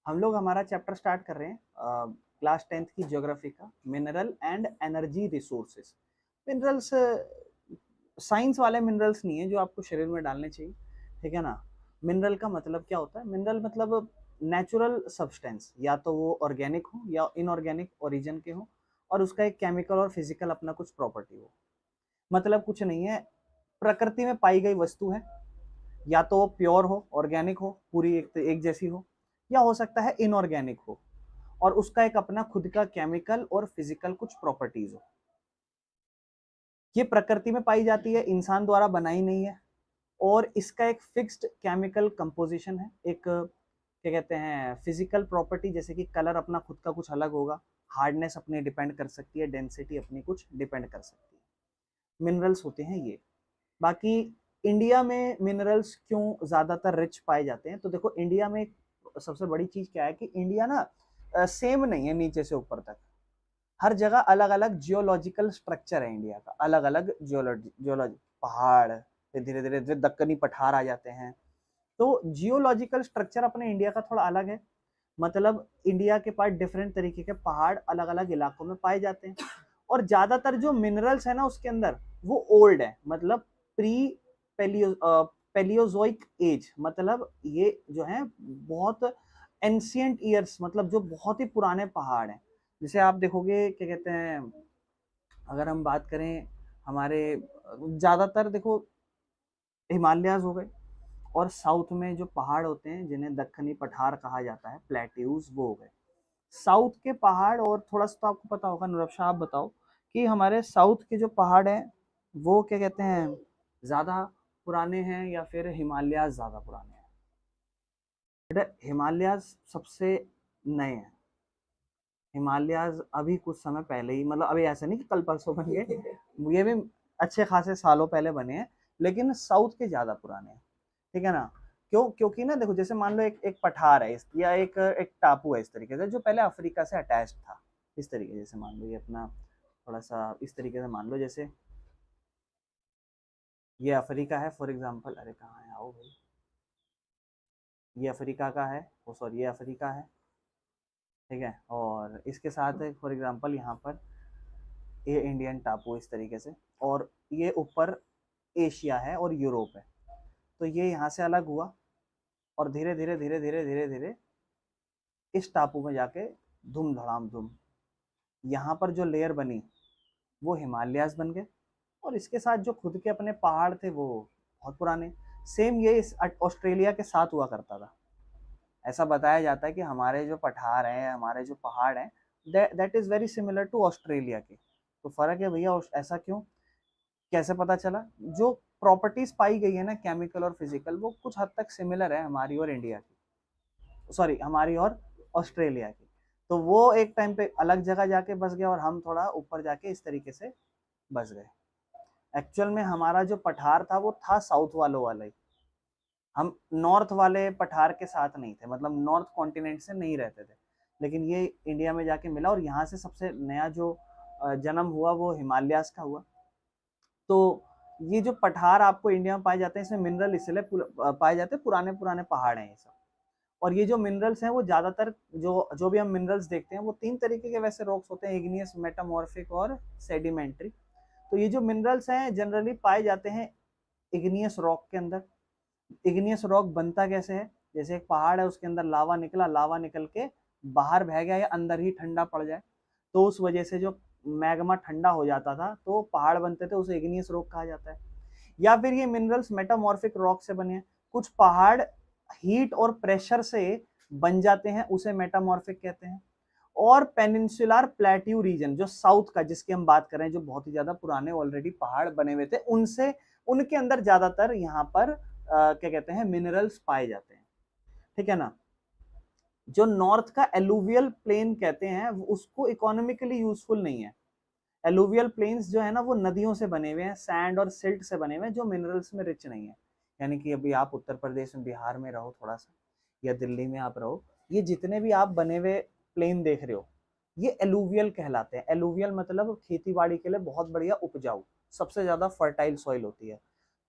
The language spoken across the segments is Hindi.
हम लोग हमारा चैप्टर स्टार्ट कर रहे हैं क्लास 10th की ज्योग्राफी का, mineral and energy resources. Minerals science वाले मिनरल्स नहीं है जो आपको शरीर में डालने चाहिए, ठीक है ना। मिनरल का मतलब क्या होता है? मिनरल मतलब नेचुरल सब्सटेंस, या तो वो ऑर्गेनिक हो या इनऑर्गेनिक ओरिजिन के हो, और उसका एक केमिकल और फिजिकल अपना कुछ प्रॉपर्टी हो। मतलब कुछ नहीं है, प्रकृति में पाई गई वस्तु है, या तो वो प्योर हो, ऑर्गेनिक हो, पूरी एक जैसी हो, या हो सकता है इनऑर्गेनिक हो और उसका एक अपना खुद का केमिकल और फिजिकल कुछ प्रॉपर्टीज हो। ये प्रकृति में पाई जाती है, इंसान द्वारा बनाई नहीं है, और इसका एक फिक्स्ड केमिकल कंपोजिशन है, एक क्या कहते हैं फिजिकल प्रॉपर्टी, जैसे कि कलर अपना खुद का कुछ अलग होगा, हार्डनेस अपनी डिपेंड कर सकती है, डेंसिटी अपनी कुछ डिपेंड कर सकती है। मिनरल्स होते हैं ये। बाकी इंडिया में मिनरल्स क्यों ज्यादातर रिच पाए जाते हैं? तो देखो, इंडिया में सबसे बड़ी चीज क्या है कि इंडिया ना सेम नहीं है नीचे से ऊपर तक। हर जगह अलग अलग जियोलॉजिकल स्ट्रक्चर है इंडिया का, अलग अलग जियोलॉजी पहाड़, फिर धीरे धीरे दक्कनी पठार आ जाते हैं। तो जियोलॉजिकल स्ट्रक्चर अपने इंडिया का थोड़ा अलग है। मतलब इंडिया के पास डिफरेंट तरीके के पहाड़ अलग अलग इलाकों में पाए जाते हैं, और ज्यादातर जो मिनरल्स है ना उसके अंदर, वो ओल्ड है। मतलब प्री पेलियोजोइक एज, मतलब ये जो है बहुत एंशियंट ईयर्स, मतलब जो बहुत ही पुराने पहाड़ हैं। जैसे आप देखोगे, क्या कहते हैं, अगर हम बात करें हमारे, ज्यादातर देखो हिमालयाज हो गए, और साउथ में जो पहाड़ होते हैं जिन्हें दक्कनी पठार कहा जाता है, प्लेट्यूज, वो हो गए साउथ के पहाड़। और थोड़ा सा तो आपको पता होगा, नुरक्षा आप बताओ कि हमारे साउथ के जो पहाड़ हैं वो क्या कहते हैं, ज्यादा पुराने हैं या फिर हिमालयाज ज्यादा पुराने हैं? बेटा, हिमालयाज सबसे नए हैं। हिमालयाज अभी कुछ समय पहले ही, मतलब अभी ऐसा नहीं कि कल परसों बन गए, ये भी अच्छे खासे सालों पहले बने हैं, लेकिन साउथ के ज्यादा पुराने हैं, ठीक है ना। क्यों? क्योंकि ना देखो, जैसे मान लो एक एक पठार है या एक एक टापू है इस तरीके से, जो पहले अफ्रीका से अटैच था। इस तरीके, जैसे मान लो ये अपना थोड़ा सा इस तरीके से मान लो, जैसे ये अफ्रीका है फॉर एग्जांपल। अरे कहाँ है, आओ भाई। ये अफ्रीका का है, वो सॉरी, ये अफ्रीका है, ठीक है। और इसके साथ फॉर एग्जांपल यहाँ पर ये इंडियन टापू इस तरीके से, और ये ऊपर एशिया है और यूरोप है। तो ये यहाँ से अलग हुआ, और धीरे धीरे धीरे धीरे धीरे धीरे इस टापू में जाके धूम धड़ाम धूम यहाँ पर जो लेयर बनी वो हिमालयाज बन गए, और इसके साथ जो खुद के अपने पहाड़ थे वो बहुत पुराने। सेम ये इस ऑस्ट्रेलिया के साथ हुआ करता था। ऐसा बताया जाता है कि हमारे जो पठार हैं, हमारे जो पहाड़ हैं, that is very similar to Australia के। तो फर्क है भैया, ऐसा क्यों, कैसे पता चला? जो प्रॉपर्टीज पाई गई है ना, केमिकल और फिजिकल, वो कुछ हद तक सिमिलर है हमारी और इंडिया की, सॉरी हमारी और ऑस्ट्रेलिया की। तो वो एक टाइम पे अलग जगह जाके बस गया, और हम थोड़ा ऊपर जाके इस तरीके से बस गए। एक्चुअल में हमारा जो पठार था वो था साउथ वालों वाला ही। हम नॉर्थ वाले पठार के साथ नहीं थे, मतलब नॉर्थ कॉन्टिनेंट से नहीं रहते थे। लेकिन ये इंडिया में जाके मिला, और यहाँ से सबसे नया जो जन्म हुआ वो हिमालयास का हुआ। तो ये जो पठार आपको इंडिया में पाए जाते हैं, इसमें मिनरल इसलिए पाए जाते हैं, पुराने पुराने पहाड़ हैं ये सब। और ये जो मिनरल्स हैं वो ज्यादातर, जो जो भी हम मिनरल्स देखते हैं, वो तीन तरीके के वैसे रॉक्स होते हैं: इग्नियस, मेटामॉर्फिक और सेडिमेंट्री। तो ये जो मिनरल्स हैं जनरली पाए जाते हैं इग्नियस रॉक के अंदर। इग्नियस रॉक बनता कैसे है? जैसे एक पहाड़ है, उसके अंदर लावा निकला, लावा निकल के बाहर बह गया या अंदर ही ठंडा पड़ जाए, तो उस वजह से जो मैग्मा ठंडा हो जाता था तो पहाड़ बनते थे, उसे इग्नियस रॉक कहा जाता है। या फिर ये मिनरल्स मेटामॉर्फिक रॉक से बने हैं। कुछ पहाड़ हीट और प्रेशर से बन जाते हैं, उसे मेटामॉर्फिक कहते हैं। और पेनिनसुलर प्लेट्यू रीजन, जो साउथ का जिसकी हम बात कर रहे हैं, जो बहुत ही ज्यादा पुराने ऑलरेडी पहाड़ बने हुए थे, उनसे उनके अंदर ज्यादातर यहाँ पर क्या कहते हैं मिनरल्स पाए जाते हैं, ठीक है ना। जो नॉर्थ का एलुवियल प्लेन कहते हैं, उसको इकोनॉमिकली यूजफुल नहीं है। एलुवियल प्लेन्स जो है ना, वो नदियों से बने हुए हैं, सैंड और सिल्ट से बने हुए हैं, जो मिनरल्स में रिच नहीं है। यानी कि अभी आप उत्तर प्रदेश में, बिहार में रहो थोड़ा सा, या दिल्ली में आप रहो, ये जितने भी आप बने हुए प्लेन देख रहे हो, ये एलुवियल कहलाते हैं। एलुवियल मतलब खेती बाड़ी के लिए बहुत बढ़िया उपजाऊ, सबसे ज्यादा फर्टाइल सॉइल होती है।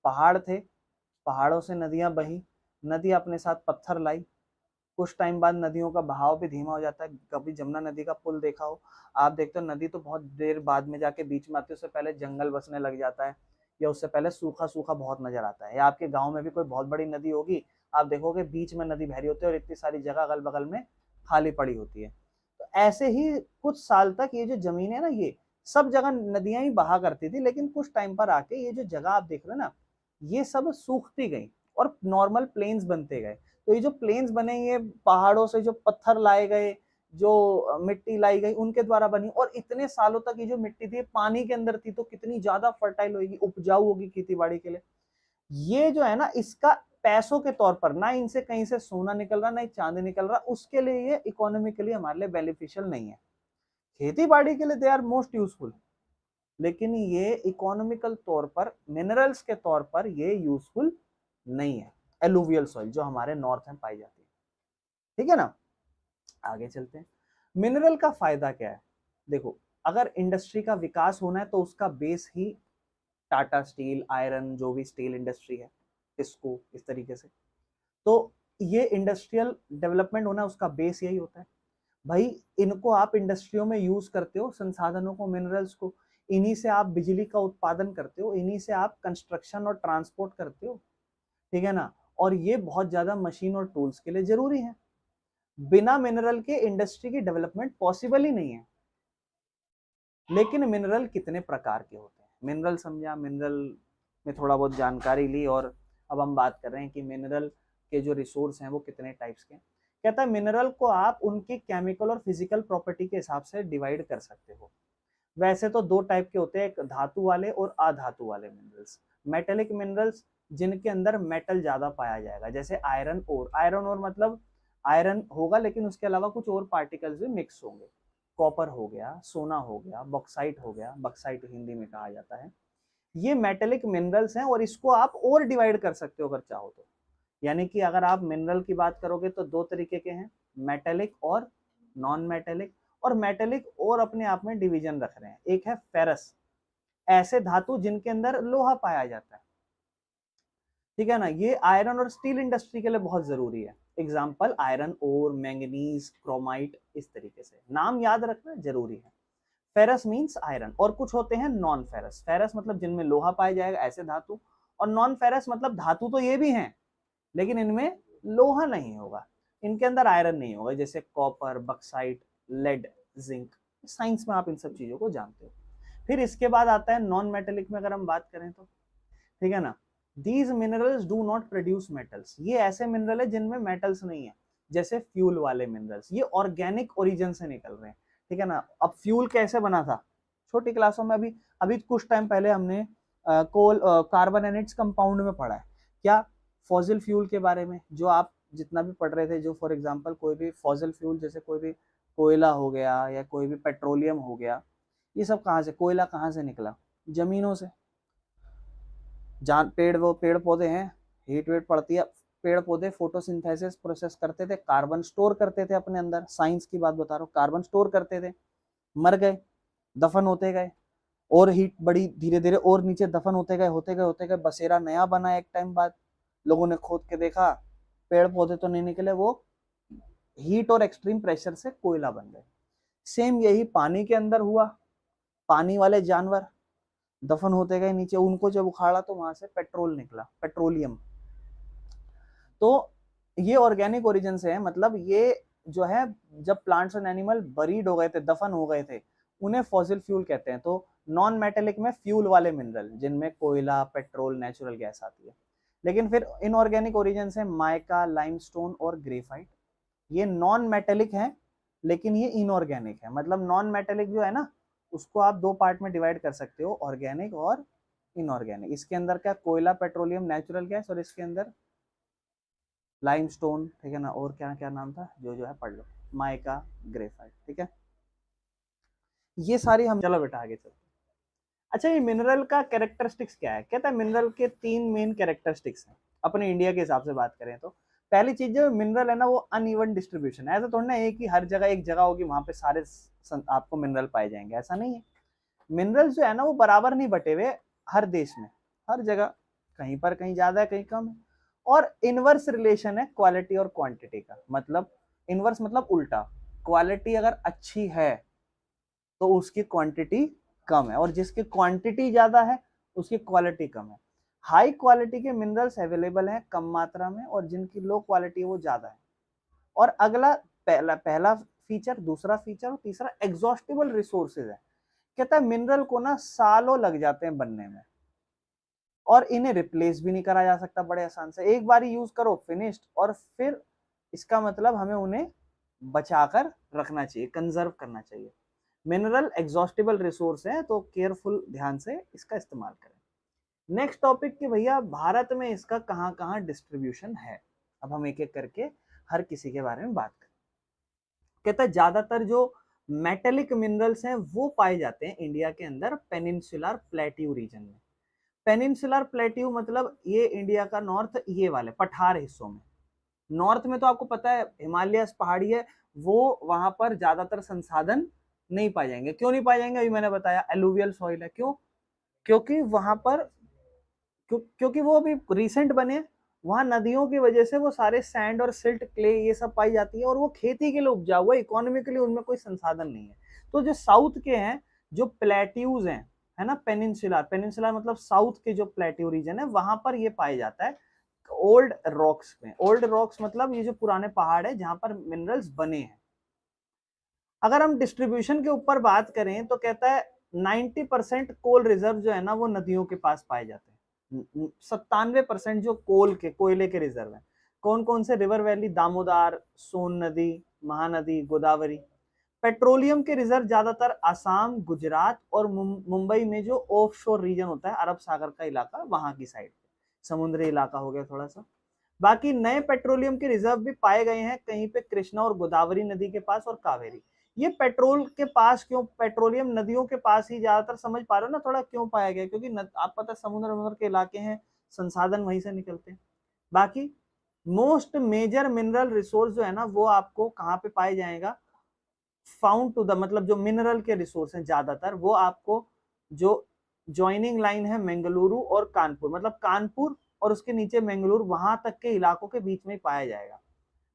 पहाड़ थे, पहाड़ों से नदियां बही, नदी अपने साथ पत्थर लाई, कुछ टाइम बाद नदियों का बहाव भी धीमा हो जाता है। कभी जमुना नदी का पुल देखा हो, आप देखते हो नदी तो बहुत देर बाद में जाके बीच में आती है, उससे पहले जंगल बसने लग जाता है, या उससे पहले सूखा सूखा बहुत नजर आता है। या आपके गाँव में भी कोई बहुत बड़ी नदी होगी, आप देखोगे बीच में नदी बह रही होती है और इतनी सारी जगह अगल बगल में खाली पड़ी होती है। तो ऐसे ही कुछ साल तक ये जो जमीन है ना, ये सब जगह नदियां ही बहा करती थी, लेकिन कुछ टाइम पर आके ये जो जगह आप देख रहे हो ना, ये सब सूखती गई और नॉर्मल प्लेन्स बनते गए। तो ये जो प्लेन्स बने, ये पहाड़ों से जो पत्थर लाए गए, जो मिट्टी लाई गई, उनके द्वारा बनी। और इतने सालों तक ये जो मिट्टी थी पानी के अंदर थी, तो कितनी ज्यादा फर्टाइल होगी, उपजाऊ होगी खेती बाड़ी के लिए। ये जो है ना, इसका पैसों के तौर पर ना इनसे कहीं से सोना निकल रहा, ना चांदी निकल रहा, उसके लिए ये इकोनॉमिकली हमारे लिए बेनिफिशियल नहीं है। खेती बाड़ी के लिए दे आर मोस्ट यूजफुल, लेकिन ये इकोनॉमिकल तौर पर, मिनरल्स के तौर पर ये यूजफुल नहीं है। एलुवियल सॉइल जो हमारे नॉर्थ में पाई जाती है, ठीक है ना। आगे चलते हैं। मिनरल का फायदा क्या है? देखो, अगर इंडस्ट्री का विकास होना है तो उसका बेस ही टाटा स्टील, आयरन, जो भी स्टील इंडस्ट्री है, टिस्को, इस तरीके से। तो ये इंडस्ट्रियल डेवलपमेंट होना, उसका बेस यही होता है। भाई इनको आप इंडस्ट्रियों में यूज करते हो, संसाधनों को, मिनरल्स को, इन्हीं से आप बिजली का उत्पादन करते हो, इन्हीं से आप कंस्ट्रक्शन और ट्रांसपोर्ट करते हो, ठीक है ना। और ये बहुत ज्यादा मशीन और टूल्स के लिए जरूरी है। बिना मिनरल के इंडस्ट्री की डेवलपमेंट पॉसिबल ही नहीं है। लेकिन मिनरल कितने प्रकार के होते हैं? मिनरल समझा, मिनरल में थोड़ा बहुत जानकारी ली, और अब हम बात कर रहे हैं कि मिनरल के जो रिसोर्स हैं वो कितने टाइप्स के हैं। कहता है मिनरल को आप उनके केमिकल और फिजिकल प्रॉपर्टी के हिसाब से डिवाइड कर सकते हो। वैसे तो दो टाइप के होते हैं, एक धातु वाले और अधातु वाले मिनरल्स। मेटेलिक मिनरल्स, जिनके अंदर मेटल ज्यादा पाया जाएगा, जैसे आयरन ओर। आयरन ओर मतलब आयरन होगा लेकिन उसके अलावा कुछ और पार्टिकल्स भी मिक्स होंगे। कॉपर हो गया, सोना हो गया, बॉक्साइट हो गया, बॉक्साइट हिंदी में कहा जाता है। ये मेटेलिक मिनरल्स हैं, और इसको आप और डिवाइड कर सकते हो अगर चाहो तो। यानी कि अगर आप मिनरल की बात करोगे तो दो तरीके के हैं, मेटेलिक और नॉन मेटेलिक। और मेटेलिक और अपने आप में डिवीजन रख रहे हैं। एक है फेरस, ऐसे धातु जिनके अंदर लोहा पाया जाता है, ठीक है ना। ये आयरन और स्टील इंडस्ट्री के लिए बहुत जरूरी है। Example iron ore, manganese, chromite, इस तरीके से नाम याद रखना जरूरी है। Ferrous means iron. और कुछ होते हैं नॉन फेरस। फेरस मतलब जिनमें लोहा पाया जाएगा, ऐसे धातु। और नॉन फेरस मतलब धातु तो ये भी हैं, लेकिन इनमें लोहा नहीं होगा, इनके अंदर आयरन नहीं होगा, जैसे copper, bauxite, lead, zinc. Science में आप इन सब चीजों को जानते हो। फिर इसके बाद आता है नॉन मेटेलिक में, अगर हम बात करें तो, ठीक है ना। These minerals do not produce metals. ये ऐसे मिनरल है जिनमें मेटल्स नहीं है, जैसे फ्यूल वाले मिनरल्स। ये ऑर्गेनिक ओरिजिन से निकल रहे हैं, ठीक है ना। अब फ्यूल कैसे बना था, छोटी क्लासों में अभी अभी कुछ टाइम पहले हमने कार्बन एंड इट्स कंपाउंड में पढ़ा है क्या, फॉसिल फ्यूल के बारे में। जो आप जितना भी पढ़ रहे थे, जो फॉर एग्जांपल कोई भी फॉसिल फ्यूल, जैसे कोई भी कोयला हो गया या कोई भी पेट्रोलियम हो गया, ये सब कहाँ से, कोयला कहाँ से निकला? जमीनों से। जान पेड़, वो पेड़ पौधे हैं, हीट वेट पड़ती है, पेड़ पौधे फोटोसिंथेसिस प्रोसेस करते थे, कार्बन स्टोर करते थे अपने अंदर। साइंस की बात बता रहा हूँ, कार्बन स्टोर करते थे, मर गए, दफन होते गए, और हीट बड़ी धीरे धीरे और नीचे दफन होते गए, होते गए बसेरा नया बना। एक टाइम बाद लोगों ने खोद के देखा, पेड़ पौधे तो नहीं निकले, वो हीट और एक्सट्रीम प्रेशर से कोयला बन गए। सेम यही पानी के अंदर हुआ। पानी वाले जानवर दफन होते गए नीचे, उनको जब उखाड़ा तो वहां से पेट्रोल निकला, पेट्रोलियम। तो ये ऑर्गेनिक ओरिजिन से है, मतलब ये जो है, जब प्लांट्स एंड एनिमल बरीड हो गए थे, दफन हो गए थे, उन्हें फॉसिल फ्यूल कहते हैं। तो नॉन मेटेलिक में फ्यूल वाले मिनरल, जिनमें कोयला, पेट्रोल, नेचुरल गैस आती है। लेकिन फिर इनऑर्गेनिक ओरिजिन से माइका, लाइमस्टोन और ग्रेफाइट, ये नॉन मेटेलिक है, लेकिन ये इनऑर्गेनिक है। मतलब नॉन मेटेलिक जो है ना, उसको आप दो पार्ट में डिवाइड कर सकते हो, ऑर्गेनिक और इनऑर्गेनिक। इसके अंदर क्या, कोयला, पेट्रोलियम, नेचुरल गैस, और इसके अंदर लाइमस्टोन, ठीक है ना। और क्या क्या नाम था, जो है पढ़ लो, माइका, ग्रेफाइट, ठीक है। ये सारी हम, चलो बेटा आगे चलो। अच्छा, ये मिनरल का कैरेक्टरिस्टिक्स क्या है? कहता है मिनरल के 3 मेन कैरेक्टरिस्टिक्स हैं, अपने इंडिया के हिसाब से बात करें तो। पहली चीज जो मिनरल है ना, वो अनइवन डिस्ट्रीब्यूशन है। ऐसा थोड़ा ना है कि हर जगह एक जगह होगी, वहां पे सारे आपको मिनरल पाए जाएंगे, ऐसा नहीं है। मिनरल्स जो है ना, वो बराबर नहीं बटे हुए हर देश में, हर जगह, कहीं पर कहीं ज्यादा है, कहीं कम है। और इनवर्स रिलेशन है क्वालिटी और क्वांटिटी का। मतलब इनवर्स मतलब उल्टा, क्वालिटी अगर अच्छी है तो उसकी क्वांटिटी कम है, और जिसकी क्वांटिटी ज्यादा है उसकी क्वालिटी कम है। हाई क्वालिटी के मिनरल्स अवेलेबल हैं कम मात्रा में, और जिनकी लो क्वालिटी है वो ज्यादा है। और अगला पहला फीचर, दूसरा फीचर और तीसरा एग्जॉस्टिबल रिसोर्सेज है। कहता है मिनरल को ना सालों लग जाते हैं बनने में, और इन्हें रिप्लेस भी नहीं करा जा सकता बड़े आसान से, एक बार यूज करो फिनिश्ड, और फिर इसका मतलब हमें उन्हें बचाकर रखना चाहिए, कंजर्व करना चाहिए। मिनरल एग्जॉस्टिबल रिसोर्स है, तो केयरफुल ध्यान से इसका इस्तेमाल करें। नेक्स्ट टॉपिक कि भैया भारत में इसका कहां कहां डिस्ट्रीब्यूशन है। अब हम एक एक करके हर किसी के बारे में बात करें। कहता है ज्यादातर जो मेटेलिक मिनरल्स हैं वो पाए जाते हैं इंडिया के अंदर पेनिनसुलर प्लेट्यू रीजन में। पेनिनसुलर प्लेट्यू मतलब ये इंडिया का नॉर्थ, ये वाले पठार हिस्सों में। नॉर्थ में तो आपको पता है हिमालयस पहाड़ी है, वो वहां पर ज्यादातर संसाधन नहीं पाए जाएंगे। क्यों नहीं पाए जाएंगे, अभी मैंने बताया, एलुवियल सॉइल है। क्यों? क्योंकि वहां पर क्योंकि वो अभी रिसेंट बने, वहां नदियों की वजह से वो सारे सैंड और सिल्ट क्ले ये सब पाई जाती है, और वो खेती के लिए उपजाऊ हुआ, इकोनॉमिकली उनमें कोई संसाधन नहीं है। तो जो साउथ के हैं, जो प्लेट्यूज हैं, है ना, पेनिनसुलर, पेनिनसुलर मतलब साउथ के जो प्लेट्यू रीजन है वहां पर ये पाया जाता है ओल्ड रॉक्स में। ओल्ड रॉक्स मतलब ये जो पुराने पहाड़ है जहां पर मिनरल्स बने हैं। अगर हम डिस्ट्रीब्यूशन के ऊपर बात करें तो कहता है 90% कोल रिजर्व जो है ना वो नदियों के पास पाए जाते हैं। 97% जो कोयले के रिजर्व है। कौन कौन से? रिवर वैली, दामोदर, सोन नदी, महानदी, गोदावरी। पेट्रोलियम के रिजर्व ज्यादातर आसाम, गुजरात और मुंबई में जो ऑफ शोर रीजन होता है, अरब सागर का इलाका, वहां की साइड, समुद्री इलाका हो गया थोड़ा सा। बाकी नए पेट्रोलियम के रिजर्व भी पाए गए हैं कहीं पे कृष्णा और गोदावरी नदी के पास और कावेरी। ये पेट्रोल के पास क्यों, पेट्रोलियम नदियों के पास ही ज्यादातर, समझ पा रहे हो ना थोड़ा क्यों पाया गया? क्योंकि आप पता समुद्र के इलाके हैं, संसाधन वहीं से निकलते हैं। बाकी मोस्ट मेजर मिनरल रिसोर्स जो है ना वो आपको कहाँ पे पाए जाएगा? फाउंड टू द, मतलब जो मिनरल के रिसोर्स हैं ज्यादातर वो आपको जो ज्वाइनिंग लाइन है मंगलुरु और कानपुर, मतलब कानपुर और उसके नीचे मंगलुरु, वहां तक के इलाकों के बीच में पाया जाएगा।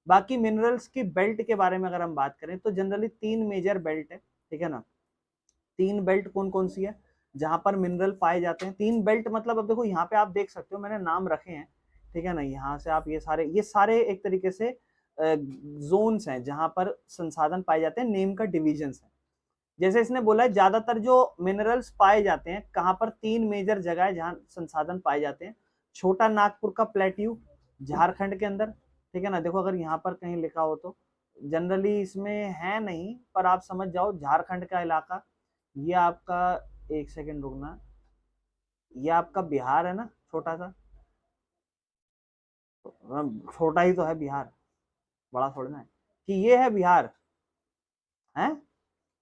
बाकी मिनरल्स की बेल्ट के बारे में अगर हम बात करें तो जनरली 3 मेजर बेल्ट है, ठीक है ना। 3 बेल्ट कौन कौन सी है जहां पर मिनरल पाए जाते हैं? 3 बेल्ट मतलब, अब देखो यहाँ पे आप देख सकते हो मैंने नाम रखे हैं, ठीक है ना। यहाँ से आप ये सारे एक तरीके से जोन्स हैं जहां पर संसाधन पाए जाते हैं, नेम का डिविजन है। जैसे इसने बोला है ज्यादातर जो मिनरल्स पाए जाते हैं कहां पर, 3 मेजर जगह है जहां संसाधन पाए जाते हैं। छोटा नागपुर का प्लेट्यू झारखंड के अंदर, ठीक है ना। देखो अगर यहाँ पर कहीं लिखा हो तो, जनरली इसमें है नहीं पर आप समझ जाओ, झारखंड का इलाका, ये आपका, एक सेकंड रुकना, ये आपका बिहार है ना, छोटा सा, छोटा ही तो है बिहार, बड़ा थोड़ा ना है कि ये है बिहार, है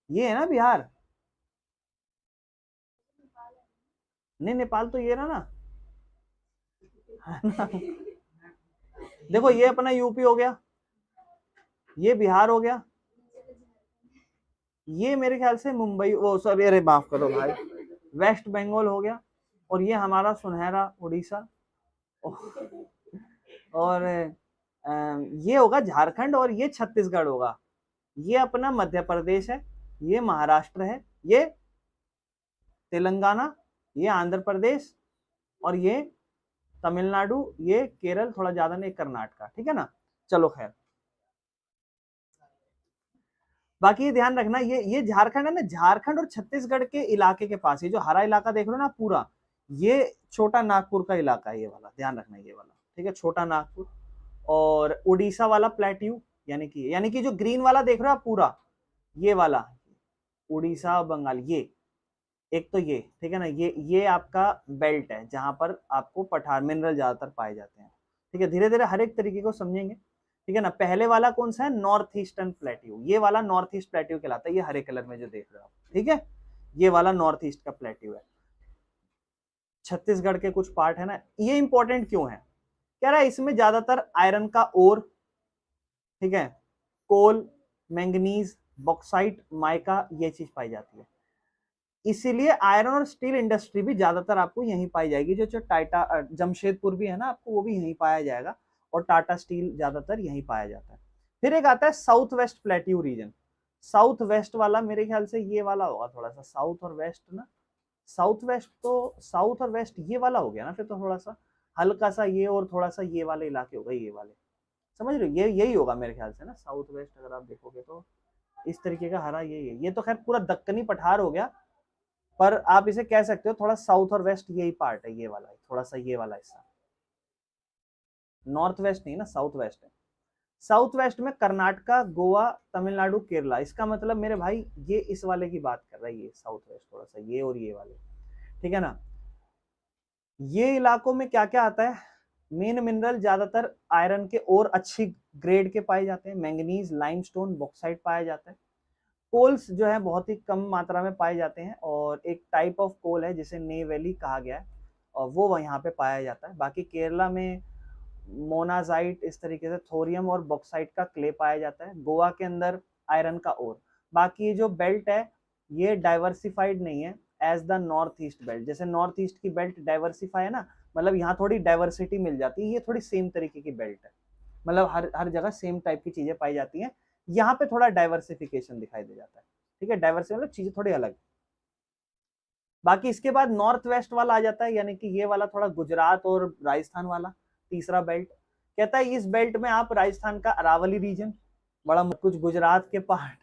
ये है ना बिहार। नहीं, नेपाल तो ये रहा ना, है ना। देखो ये अपना यूपी हो गया, ये बिहार हो गया, ये मेरे ख्याल से मुंबई, वो सॉरी, अरे माफ करो भाई, वेस्ट बंगाल हो गया, और ये हमारा सुनहरा उड़ीसा, और ये होगा झारखंड, और ये छत्तीसगढ़ होगा, ये अपना मध्य प्रदेश है, ये महाराष्ट्र है, ये तेलंगाना, ये आंध्र प्रदेश, और ये तमिलनाडु, ये केरल, थोड़ा ज्यादा नहीं, कर्नाटका, ठीक है ना। चलो खैर, बाकी ये ध्यान रखना, ये झारखंड है ना, झारखंड और छत्तीसगढ़ के इलाके के पास, ये जो हरा इलाका देख रहे हो ना पूरा, ये छोटा नागपुर का इलाका है, ये वाला ध्यान रखना, ये वाला, ठीक है, छोटा नागपुर। और उड़ीसा वाला प्लेट्यू, यानी कि जो ग्रीन वाला देख रहे हो आप पूरा, ये वाला उड़ीसा बंगाल, ये एक तो ये, ठीक है ना, ये आपका बेल्ट है जहां पर आपको पठार मिनरल ज्यादातर पाए जाते हैं, ठीक है। धीरे धीरे हर एक तरीके को समझेंगे, ठीक है ना। पहले वाला कौन सा है? नॉर्थ ईस्टर्न प्लेट्यू, ये वाला नॉर्थ ईस्ट प्लेट्यू कहलाता है, ये हरे कलर में जो देख रहे हो आप, ठीक है, ये वाला नॉर्थ ईस्ट का प्लेट्यू है। छत्तीसगढ़ के कुछ पार्ट है ना, ये इंपॉर्टेंट क्यों है? कह रहा है इसमें ज्यादातर आयरन का ओर, ठीक है, कोल, मैंगनीज, बॉक्साइट, माइका, ये चीज पाई जाती है। इसीलिए आयरन और स्टील इंडस्ट्री भी ज्यादातर आपको यहीं पाई जाएगी, जो टाटा जमशेदपुर भी है ना आपको, वो भी यहीं पाया जाएगा, और टाटा स्टील ज्यादातर यहीं पाया जाता है। फिर एक आता है south west plateau region. South west वाला मेरे ख्याल से ये वाला होगा थोड़ा सा, साउथ और वेस्ट ना, साउथ वेस्ट तो साउथ और वेस्ट ये वाला हो गया ना, फिर तो थोड़ा सा हल्का सा ये और थोड़ा सा ये वाले इलाके हो गए, ये वाले, समझ रहे हो, ये यही होगा मेरे ख्याल से ना, साउथ वेस्ट अगर आप देखोगे तो इस तरीके का हरा यही है। ये तो खैर पूरा दक्कनी पठार हो गया, पर आप इसे कह सकते हो थोड़ा साउथ और वेस्ट यही पार्ट है, ये वाला थोड़ा सा ये वाला हिस्सा, नॉर्थ वेस्ट नहीं ना, साउथ वेस्ट है। साउथ वेस्ट में कर्नाटका, गोवा, तमिलनाडु, केरला, इसका मतलब मेरे भाई ये इस वाले की बात कर रहा है, ये साउथ वेस्ट थोड़ा सा ये और ये वाले, ठीक है ना। ये इलाकों में क्या क्या आता है, मेन मिनरल ज्यादातर आयरन के और अच्छी ग्रेड के पाए जाते हैं, मैंगनीज, लाइमस्टोन, बॉक्साइट पाया जाता है। कोल्स जो है बहुत ही कम मात्रा में पाए जाते हैं, और एक टाइप ऑफ कोल है जिसे ने वैली कहा गया है, और वो यहाँ पे पाया जाता है। बाकी केरला में मोनाजाइट, इस तरीके से थोरियम और बॉक्साइट का क्ले पाया जाता है। गोवा के अंदर आयरन का ओर। बाकी ये जो बेल्ट है ये डाइवर्सिफाइड नहीं है as the north east belt, जैसे नॉर्थ ईस्ट की बेल्ट डाइवर्सिफाई है ना, मतलब यहाँ थोड़ी डाइवर्सिटी मिल जाती है, ये थोड़ी सेम तरीके की बेल्ट है, मतलब हर जगह सेम टाइप की चीजें पाई जाती हैं, यहाँ पे थोड़ा डाइवर्सिफिकेशन दिखाई दे जाता है, ठीक है, डाइवर्सिफिकेशन मतलब चीजें थोड़ी अलग। बाकी इसके बाद नॉर्थ वेस्ट वाला आ जाता है, यानी कि ये वाला थोड़ा गुजरात और राजस्थान वाला तीसरा बेल्ट। कहता है इस बेल्ट में आप राजस्थान का अरावली रीजन, बड़ा कुछ गुजरात के पार्ट,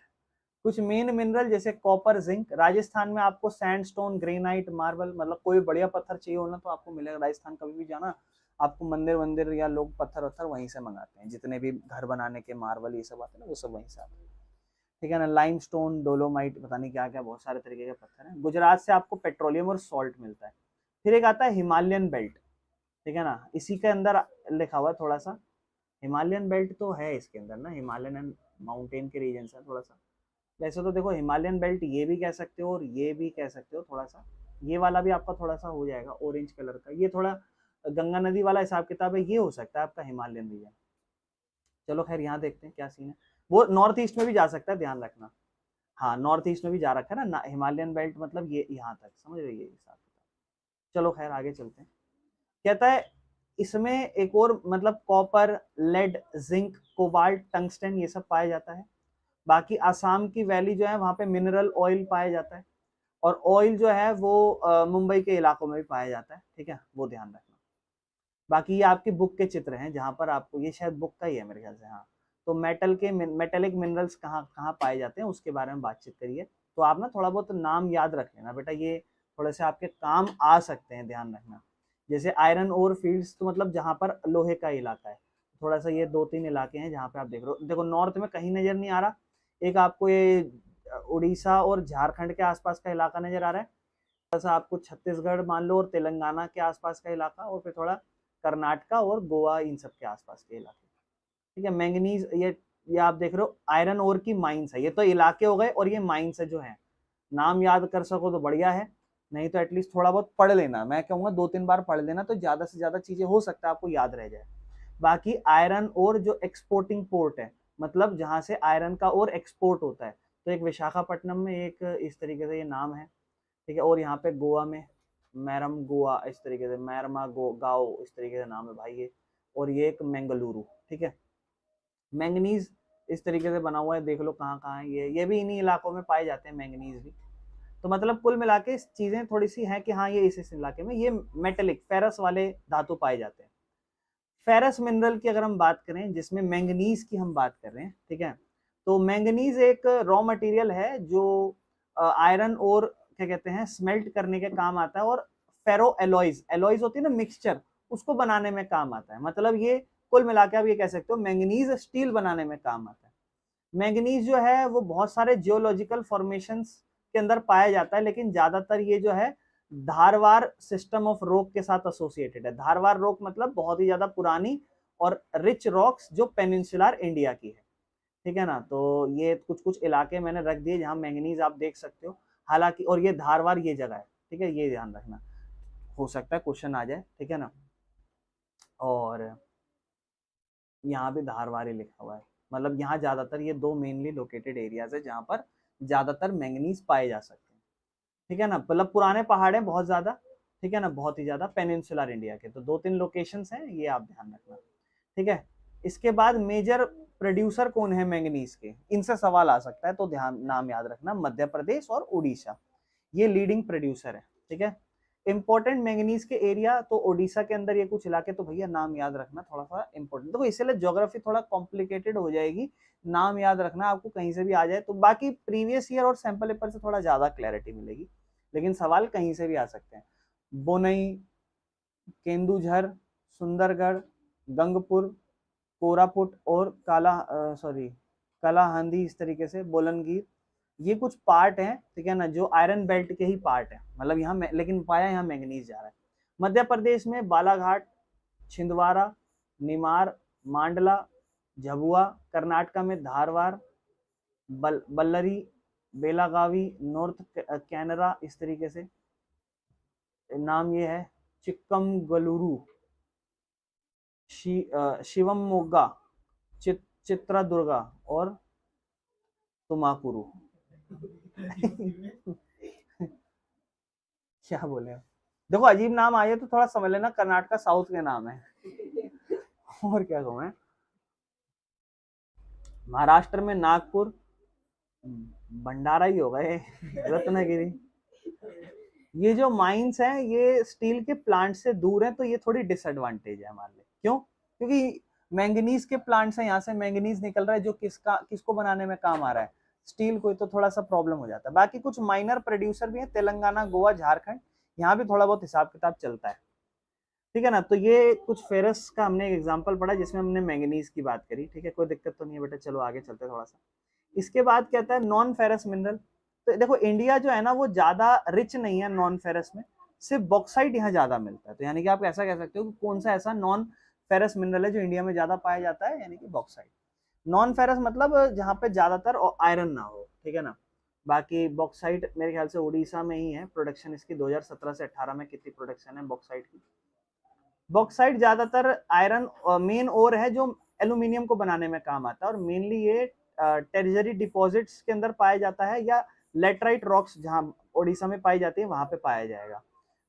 कुछ मेन मिनरल जैसे कॉपर, जिंक। राजस्थान में आपको सैंडस्टोन, ग्रेनाइट, मार्बल, मतलब कोई बढ़िया पत्थर चाहिए होना तो आपको मिलेगा। राजस्थान कभी भी जाना, आपको मंदिर वंदिर या लोग पत्थर वत्थर वहीं से मंगाते हैं, जितने भी घर बनाने के मार्बल ये सब आते हैं ना, वो सब वहीं से आते हैं, ठीक है ना। लाइमस्टोन, डोलोमाइट, पता नहीं क्या क्या बहुत सारे तरीके के पत्थर हैं। गुजरात से आपको पेट्रोलियम और सॉल्ट मिलता है। फिर एक आता है हिमालयन बेल्ट, ठीक है ना, इसी के अंदर लिखा हुआ है थोड़ा सा, हिमालयन बेल्ट तो है इसके अंदर ना, हिमालयन एंड माउंटेन के रीजन है थोड़ा सा। वैसे तो देखो हिमालयन बेल्ट ये भी कह सकते हो और ये भी कह सकते हो, थोड़ा सा ये वाला भी आपका थोड़ा सा हो जाएगा ऑरेंज कलर का, ये थोड़ा गंगा नदी वाला हिसाब किताब है, ये हो सकता है आपका हिमालयन रीजन। चलो खैर यहाँ देखते हैं क्या सीन है। वो नॉर्थ ईस्ट में भी जा सकता है, ध्यान रखना, हाँ नॉर्थ ईस्ट में भी जा रखा है ना, हिमालयन बेल्ट मतलब ये यहाँ तक, समझ रहे ये हिसाब किताब। चलो खैर आगे चलते हैं। कहता है इसमें एक और मतलब copper, lead, zinc, cobalt, tungsten ये सब पाया जाता है। बाकी आसाम की वैली जो है वहां पे मिनरल ऑयल पाया जाता है, और ऑयल जो है वो मुंबई के इलाकों में भी पाया जाता है, ठीक है, वो ध्यान रखना। बाकी ये आपकी बुक के चित्र हैं जहां पर आपको, ये शायद बुक का ही है मेरे ख्याल से, हाँ। तो मेटेलिक मिनरल्स कहाँ कहाँ पाए जाते हैं उसके बारे में बातचीत करिए। तो आप ना थोड़ा बहुत नाम याद रख लेना बेटा, ये थोड़े से आपके काम आ सकते हैं, ध्यान रखना। जैसे आयरन ओर फील्ड्स, तो मतलब जहाँ पर लोहे का इलाका है, थोड़ा सा ये 2-3 इलाके हैं जहाँ पे आप देख रहे हो। देखो नॉर्थ में कहीं नजर नहीं आ रहा, एक आपको ये उड़ीसा और झारखंड के आसपास का इलाका नजर आ रहा है, थोड़ा सा आपको छत्तीसगढ़ मान लो और तेलंगाना के आसपास का इलाका, और फिर थोड़ा कर्नाटका और गोवा इन सब के आसपास के इलाके, ठीक है। मैंगनीज, ये आप देख रहे हो आयरन ओर की माइंस है, ये तो इलाके हो गए, और ये माइंस है जो है। नाम याद कर सको तो बढ़िया है, नहीं तो एटलीस्ट थोड़ा बहुत पढ़ लेना, मैं कहूँगा 2-3 बार पढ़ लेना, तो ज्यादा से ज्यादा चीजें हो सकता है आपको याद रह जाए। बाकी आयरन ओर जो एक्सपोर्टिंग पोर्ट है, मतलब जहां से आयरन का ओर एक्सपोर्ट होता है, तो एक विशाखापट्टनम में एक इस तरीके से ये नाम है, ठीक है। और यहाँ पे गोवा में मैरम गोवा, इस तरीके से मैरमा गाओ, इस तरीके से नाम है भाई ये। और ये एक मैंगलुरु, ठीक है। मैंगनीज इस तरीके से बना हुआ है, देख लो कहाँ कहाँ है, ये भी इन्हीं इलाकों में पाए जाते हैं मैंगनीज भी। तो मतलब कुल मिला के चीजें थोड़ी सी हैं कि हाँ ये इस इलाके में ये मेटेलिक फेरस वाले धातु पाए जाते हैं। फेरस मिनरल की अगर हम बात करें, जिसमें मैंगनीज की हम बात कर रहे हैं, ठीक है, तो मैंगनीज एक रॉ मटेरियल है जो आयरन और क्या कहते हैं स्मेल्ट करने के काम आता है, और फेरो एलॉयज, एलॉयज होती है ना मिक्सचर, उसको बनाने में काम आता है। मतलब ये कुल मिला के आप ये कह सकते हो मैंगनीज स्टील बनाने में काम आता है। मैंगनीज जो है वो बहुत सारे जियोलॉजिकल फॉर्मेशंस के अंदर पाया जाता है, लेकिन ज्यादातर ये जो है धारवार सिस्टम ऑफ रॉक के साथ एसोसिएटेड है। धारवार रॉक मतलब बहुत ही ज्यादा पुरानी और रिच रॉक्स जो पेनिनसुलर इंडिया की है, ठीक है ना। तो ये कुछ कुछ इलाके मैंने रख दिए जहां मैंगनीज आप देख सकते हो, हालांकि, और ये धारवार ये जगह है, ठीक है, ये ध्यान रखना, हो सकता है क्वेश्चन आ जाए, ठीक है ना। और यहाँ भी धारवार ही लिखा हुआ है, मतलब यहाँ ज्यादातर ये 2 मेनली लोकेटेड एरियाज है जहाँ पर ज्यादातर मैंगनीज पाए जा सकते हैं, ठीक है ना। मतलब पुराने पहाड़ हैं बहुत ज्यादा, ठीक है ना, बहुत ही ज्यादा पेनिनसुलर इंडिया के, तो 2-3 लोकेशंस हैं, ये आप ध्यान रखना, ठीक है। इसके बाद मेजर प्रोड्यूसर कौन है मैंगनीज के, इनसे सवाल आ सकता है, तो ध्यान नाम याद रखना, मध्य प्रदेश और उड़ीसा, ये लीडिंग प्रोड्यूसर है। ठीक है, इंपॉर्टेंट मैंगनीज के एरिया, तो ओडिशा के अंदर ये कुछ इलाके, तो भैया नाम याद रखना थोड़ा सा इंपॉर्टेंट, देखो इसलिए ज्योग्राफी थोड़ा कॉम्प्लिकेटेड हो जाएगी, नाम याद रखना, आपको कहीं से भी आ जाए तो, बाकी प्रीवियस ईयर और सैंपल पेपर से थोड़ा ज्यादा क्लैरिटी मिलेगी, लेकिन सवाल कहीं से भी आ सकते हैं। बोनई, केंदुझर, सुंदरगढ़, गंगपुर, कोरापुट और कालाहांदी, इस तरीके से बोलनगीर, ये कुछ पार्ट हैं, ठीक है ना, जो आयरन बेल्ट के ही पार्ट है, मतलब यहाँ लेकिन पाया यहाँ मैंगनीज जा रहा है। मध्य प्रदेश में बालाघाट, छिंदवाड़ा, निमार, मांडला, झाबुआ, कर्नाटका में धारवाड़, बल्लरी, बेलागावी, नॉर्थ कैनरा, इस तरीके से नाम ये है, चिक्कमगलुरु, शिवमोगा, चित्रदुर्गा और तुमाकुरु। क्या बोले, देखो अजीब नाम आए तो थोड़ा समझ लेना, कर्नाटका साउथ के नाम है। और क्या कहूँ मैं, महाराष्ट्र में नागपुर, भंडारा ही होगा ये, रत्नागिरी। ये जो माइंस हैं ये स्टील के प्लांट से दूर हैं, तो ये थोड़ी डिसएडवांटेज है हमारे लिए। क्यों? क्योंकि मैंगनीज के प्लांट से, यहाँ से मैंगनीज निकल रहा है जो किसको बनाने में काम आ रहा है, स्टील को, तो थोड़ा सा प्रॉब्लम हो जाता है। बाकी कुछ माइनर प्रोड्यूसर भी हैं, तेलंगाना, गोवा, झारखंड, यहाँ भी थोड़ा बहुत हिसाब किताब चलता है। ठीक है ना, तो ये कुछ फेरस का हमने एक एग्जाम्पल पढ़ा जिसमें हमने मैंगनीज की बात करी। ठीक है, कोई दिक्कत तो नहीं है बेटा, चलो आगे चलते थोड़ा सा। इसके बाद कहता है नॉन फेरस मिनरल। तो देखो इंडिया जो है ना वो ज्यादा रिच नहीं है नॉन फेरस में, सिर्फ बॉक्साइट यहाँ ज्यादा मिलता है, तो यानी कि आप ऐसा कह सकते हो कि कौन सा ऐसा नॉन फेरस मिनरल है जो इंडिया में ज्यादा पाया जाता है, यानी कि बॉक्साइट। नॉन फेरस मतलब जहाँ पे ज्यादातर आयरन ना हो, ठीक है ना। बाकी बॉक्साइट मेरे ख्याल से उड़ीसा में ही है प्रोडक्शन इसकी, 2017 से 18 में कितनी प्रोडक्शन है बॉक्साइट की। बॉक्साइट ज्यादातर आयरन मेन ओर है जो एल्यूमिनियम को बनाने में काम आता है, और मेनली ये टेरिजरी डिपॉजिट्स के अंदर पाया जाता है, या लेटराइट रॉक्स जहां ओडिशा में पाई जाती है वहां पे पाया जाएगा।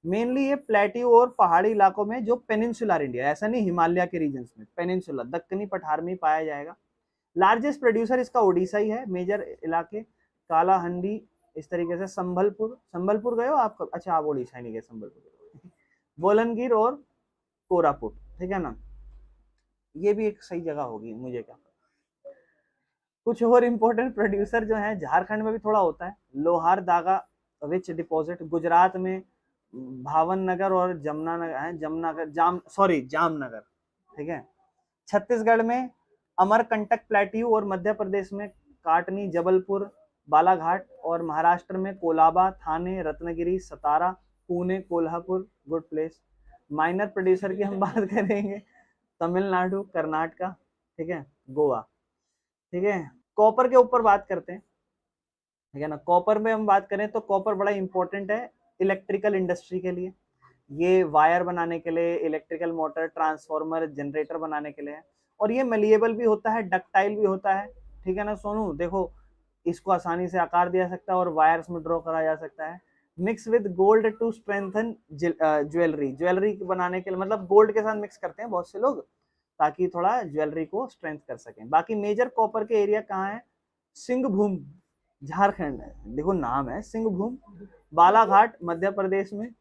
मेनली ये प्लेट्यू और पहाड़ी इलाकों में, जो पेनिनसुलर इंडिया, ऐसा नहीं हिमालय के रीजन्स में, पेनिनसुलर दक्कनी पठार में पाया जाएगा। लार्जेस्ट प्रोड्यूसर इसका ओडिशा ही है, मेजर इलाके कालाहंडी, इस तरीके से संबलपुर गए हो आप? अच्छा आप ओडिशा नहीं गए, संबलपुर, बोलनगिर और कोरापुट, ठीक है ना, ये भी एक सही जगह होगी, मुझे क्या। कुछ और इंपॉर्टेंट प्रोड्यूसर जो है, झारखंड में भी थोड़ा होता है, लोहार दागा रिच डिपॉजिट, गुजरात में भावनगर और जामनगर, ठीक है। छत्तीसगढ़ में अमरकंटक प्लेट्यू, और मध्य प्रदेश में काटनी, जबलपुर, बालाघाट, और महाराष्ट्र में Kolaba, Thane, Ratnagiri, Satara, Pune, Kolhapur, good place. Minor producer की हम बात करेंगे, तमिलनाडु, कर्नाटका, ठीक है, गोवा, ठीक है। कॉपर के ऊपर बात करते हैं, ठीक है ना। कॉपर में हम बात करें तो कॉपर बड़ा इंपॉर्टेंट है इलेक्ट्रिकल इंडस्ट्री के लिए, ये वायर बनाने के लिए, इलेक्ट्रिकल मोटर, ट्रांसफॉर्मर, जनरेटर बनाने के लिए है, और ये मलिएबल भी होता है, डक्टाइल भी होता है, ठीक है ना सोनू। देखो इसको आसानी से आकार दिया सकता है और वायर्स में ड्रॉ करा जा सकता है। Mix with gold to strengthen jewellery बनाने के लिए, मतलब गोल्ड के साथ मिक्स करते हैं बहुत से लोग ताकि थोड़ा ज्वेलरी को स्ट्रेंथ कर सकें। बाकी मेजर कॉपर के एरिया कहाँ है? सिंहभूम झारखंड है, देखो नाम है सिंहभूम, बालाघाट मध्य प्रदेश में,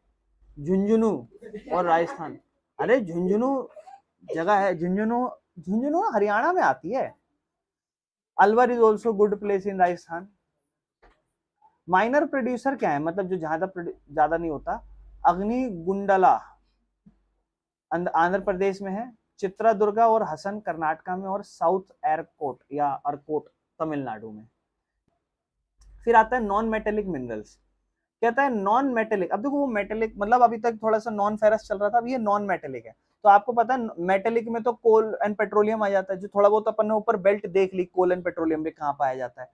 झुंझुनू और राजस्थान। अरे झुंझुनू जगह है, झुंझुनू हरियाणा में आती है। Alwar is also good place in Rajasthan. Minor producer क्या है, मतलब जो ज्यादा नहीं होता, अग्निगुंडला आंध्र प्रदेश में है, चित्रदुर्गा और हसन कर्नाटका में, और साउथ एयरकोट या अर्कोट तमिलनाडु में। फिर आता है नॉन मेटेलिक मिनरल्स। कहता है नॉन मेटेलिक, अब देखो वो मेटेलिक मतलब अभी तक थोड़ा सा नॉन फेरस चल रहा था, अब ये नॉन मेटेलिक है। तो आपको पता है मेटेलिक में तो कोल एंड पेट्रोलियम आ जाता है, जो थोड़ा बहुत अपन ने ऊपर बेल्ट देख ली, कोल एंड पेट्रोलियम भी कहाँ पाया जाता है।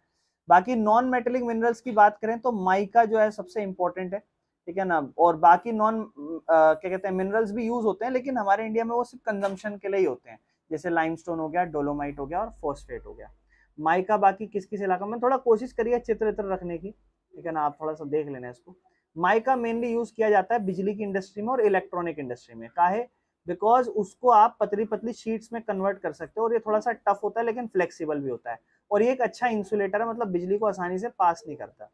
बाकी नॉन मेटेलिक मिनरल्स की बात करें तो माइका जो है सबसे इंपॉर्टेंट है, ठीक है ना। और बाकी नॉन क्या कहते हैं मिनरल्स भी यूज होते हैं, लेकिन हमारे इंडिया में वो सिर्फ कंजम्पशन के लिए ही होते हैं, जैसे लाइमस्टोन हो गया, डोलोमाइट हो गया और फॉस्फेट हो गया। माइका बाकी किस किस इलाका में, थोड़ा कोशिश करिए चित्र रखने की, ठीक है ना, आप थोड़ा सा देख लेना इसको। माइका मेनली यूज किया जाता है बिजली की इंडस्ट्री में और इलेक्ट्रॉनिक इंडस्ट्री में। काहे? बिकॉज उसको आप पतली पतली शीट्स में कन्वर्ट कर सकते हो और ये थोड़ा सा टफ होता है लेकिन फ्लेक्सिबल भी होता है और ये एक अच्छा इंसुलेटर है, मतलब बिजली को आसानी से पास नहीं करता।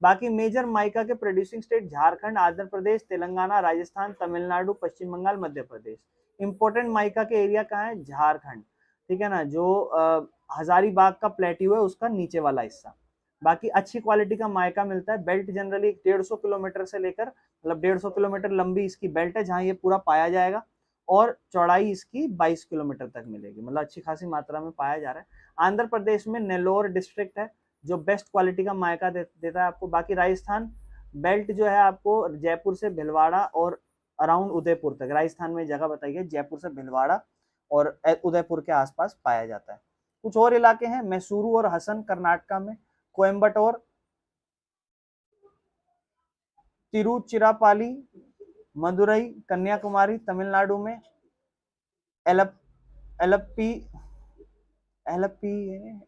बाकी मेजर माइका के प्रोड्यूसिंग स्टेट झारखंड, आंध्र प्रदेश, तेलंगाना, राजस्थान, तमिलनाडु, पश्चिम बंगाल, मध्य प्रदेश। इंपॉर्टेंट माइका के एरिया कहाँ है? झारखंड, ठीक है ना, जो हजारीबाग का प्लेट्यू है उसका नीचे वाला हिस्सा। बाकी अच्छी क्वालिटी का माइका मिलता है। बेल्ट जनरली 150 किलोमीटर से लेकर, मतलब 150 किलोमीटर लंबी इसकी बेल्ट है जहां ये पूरा पाया जाएगा और चौड़ाई इसकी 22 किलोमीटर तक मिलेगी, मतलब अच्छी खासी मात्रा में पाया जा रहा है। आंध्र प्रदेश में नेल्लोर डिस्ट्रिक्ट है जो बेस्ट क्वालिटी का माइका देता है आपको। बाकी राजस्थान बेल्ट जो है आपको जयपुर से भिलवाड़ा और अराउंड उदयपुर तक, राजस्थान में जगह बताई है, जयपुर से भिलवाड़ा और उदयपुर के आसपास पाया जाता है। कुछ और इलाके हैं, मैसूरू और हसन कर्नाटका में, कोयम्बटोर, तिरुचिरापल्ली, मदुरई, कन्याकुमारी तमिलनाडु में, एलप्पी एलप्पी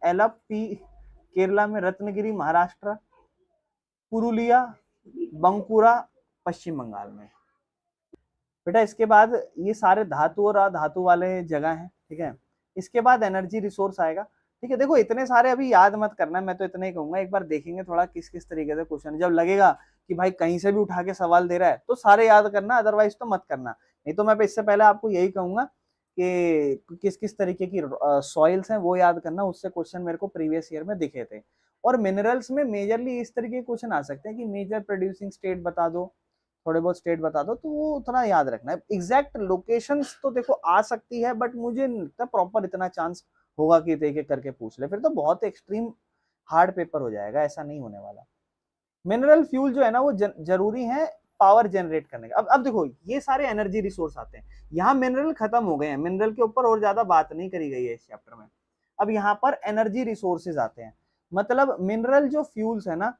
एलप्पी केरला में, रत्नगिरी महाराष्ट्र, पुरुलिया, बंकुरा पश्चिम बंगाल में। बेटा इसके बाद ये सारे धातु और अधातु वाले जगह हैं, ठीक है। इसके बाद एनर्जी रिसोर्स आएगा, ठीक है। देखो इतने सारे अभी याद मत करना, मैं तो इतना ही कहूंगा, एक बार देखेंगे थोड़ा किस किस तरीके से क्वेश्चन, जब लगेगा कि भाई कहीं से भी उठा के सवाल दे रहा है तो सारे याद करना, अदरवाइज तो मत करना। नहीं तो मैं इससे पहले आपको यही कहूंगा कि किस किस तरीके की सॉइल्स हैं वो याद करना, उससे क्वेश्चन मेरे को प्रीवियस ईयर में दिखे थे। और मिनरल्स में मेजरली इस तरीके के क्वेश्चन आ सकते हैं कि मेजर प्रोड्यूसिंग स्टेट बता दो, थोड़े बहुत स्टेट बता दो, तो वो उतना याद रखना है। एग्जैक्ट लोकेशंस तो देखो आ सकती है बट मुझे नहीं लगता प्रॉपर इतना चांस होगा कि देखे करके पूछ ले, फिर तो बहुत एक्सट्रीम हार्ड पेपर हो जाएगा, ऐसा नहीं होने वाला। मिनरल फ्यूल जो है ना वो जरूरी है पावर जनरेट करने का। अब देखो ये सारे एनर्जी रिसोर्स आते हैं, यहाँ मिनरल खत्म हो गए हैं, मिनरल के ऊपर और ज्यादा बात नहीं करी गई है इस चैप्टर में। अब यहाँ पर एनर्जी रिसोर्सेज आते हैं, मतलब मिनरल जो फ्यूल्स है ना